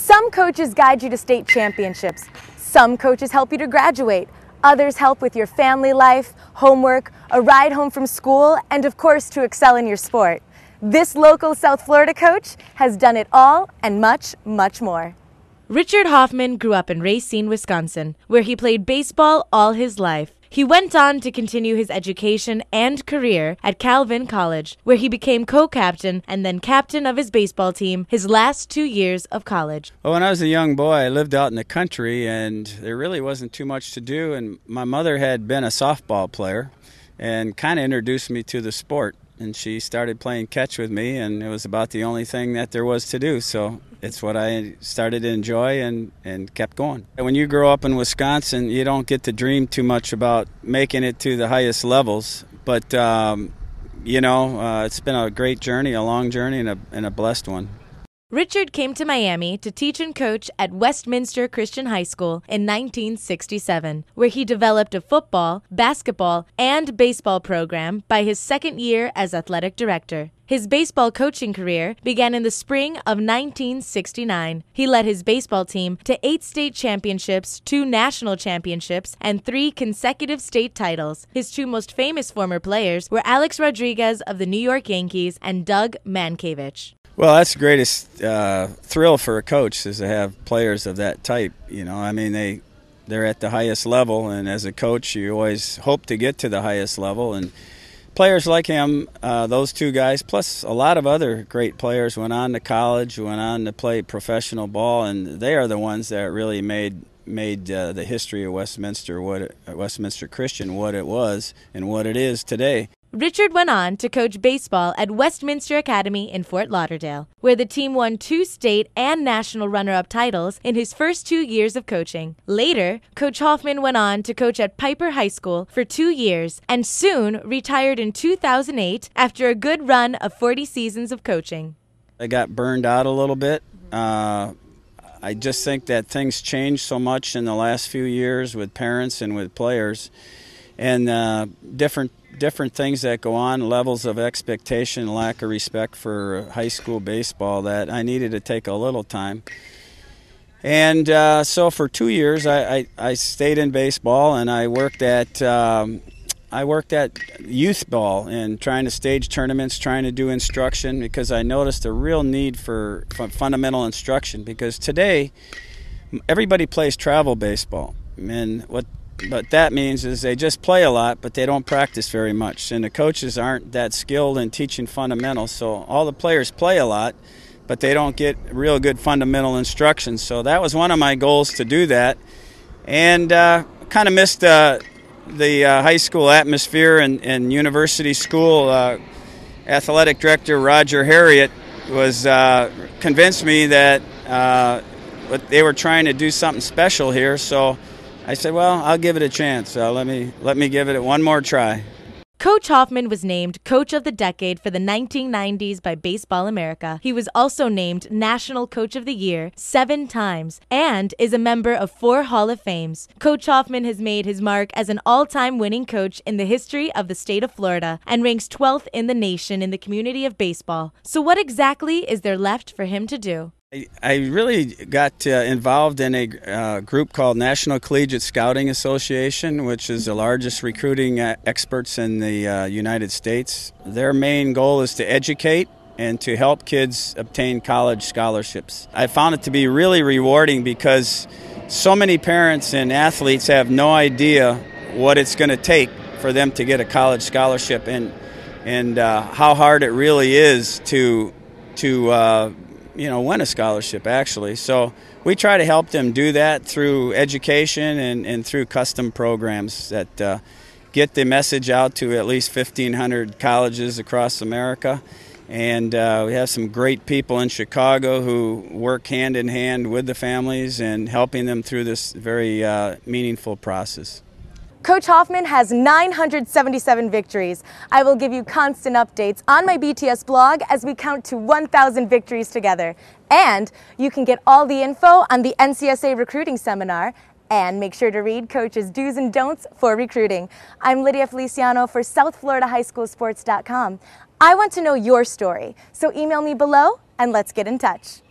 Some coaches guide you to state championships. Some coaches help you to graduate. Others help with your family life, homework, a ride home from school, and of course to excel in your sport. This local South Florida coach has done it all and much, much more. Richard Hofman grew up in Racine, Wisconsin, where he played baseball all his life. He went on to continue his education and career at Calvin College, where he became co-captain and then captain of his baseball team his last 2 years of college. Well, when I was a young boy, I lived out in the country, and there really wasn't too much to do, and my mother had been a softball player and kind of introduced me to the sport. And she started playing catch with me, and it was about the only thing that there was to do. So it's what I started to enjoy and kept going. When you grow up in Wisconsin, you don't get to dream too much about making it to the highest levels. But, it's been a great journey, a long journey, and a blessed one. Richard came to Miami to teach and coach at Westminster Christian High School in 1967, where he developed a football, basketball, and baseball program by his second year as athletic director. His baseball coaching career began in the spring of 1969. He led his baseball team to 8 state championships, 2 national championships, and 3 consecutive state titles. His 2 most famous former players were Alex Rodriguez of the New York Yankees and Doug Mankiewicz. Well, that's the greatest thrill for a coach, is to have players of that type. They're at the highest level, and as a coach, you always hope to get to the highest level. And players like him, those 2 guys, plus a lot of other great players, went on to college, went on to play professional ball, and they are the ones that really made the history of Westminster Christian what it was and what it is today. Richard went on to coach baseball at Westminster Academy in Fort Lauderdale, where the team won 2 state and national runner-up titles in his first 2 years of coaching. Later, Coach Hofman went on to coach at Piper High School for 2 years and soon retired in 2008 after a good run of 40 seasons of coaching. I got burned out a little bit. I just think that things changed so much in the last few years with parents and with players, and different things that go on, levels of expectation, lack of respect for high school baseball, that I needed to take a little time. And so for 2 years I stayed in baseball, and I worked at youth ball and trying to stage tournaments, trying to do instruction, because I noticed a real need for fundamental instruction, because today everybody plays travel baseball, and what that means is they just play a lot, but they don't practice very much, and the coaches aren't that skilled in teaching fundamentals. So all the players play a lot, but they don't get real good fundamental instruction. So that was one of my goals, to do that, and kind of missed the high school atmosphere and university school. Athletic director Roger Harriet was convinced me that they were trying to do something special here. So I said, well, I'll give it a chance. Let me give it one more try. Coach Hofman was named Coach of the Decade for the 1990s by Baseball America. He was also named National Coach of the Year 7 times and is a member of 4 Hall of Fames. Coach Hofman has made his mark as an all-time winning coach in the history of the state of Florida and ranks 12th in the nation in the community of baseball. So what exactly is there left for him to do? I really got involved in a group called National Collegiate Scouting Association, which is the largest recruiting experts in the United States. Their main goal is to educate and to help kids obtain college scholarships. I found it to be really rewarding, because so many parents and athletes have no idea what it's going to take for them to get a college scholarship, and how hard it really is to win a scholarship, actually. So we try to help them do that through education and through custom programs that get the message out to at least 1,500 colleges across America. And we have some great people in Chicago who work hand in hand with the families and helping them through this very meaningful process. Coach Hofman has 977 victories. I will give you constant updates on my BTS blog as we count to 1,000 victories together. And you can get all the info on the NCSA recruiting seminar, and make sure to read Coach's do's and don'ts for recruiting. I'm Lydia Feliciano for SouthFloridaHighSchoolSports.com. I want to know your story, so email me below and let's get in touch.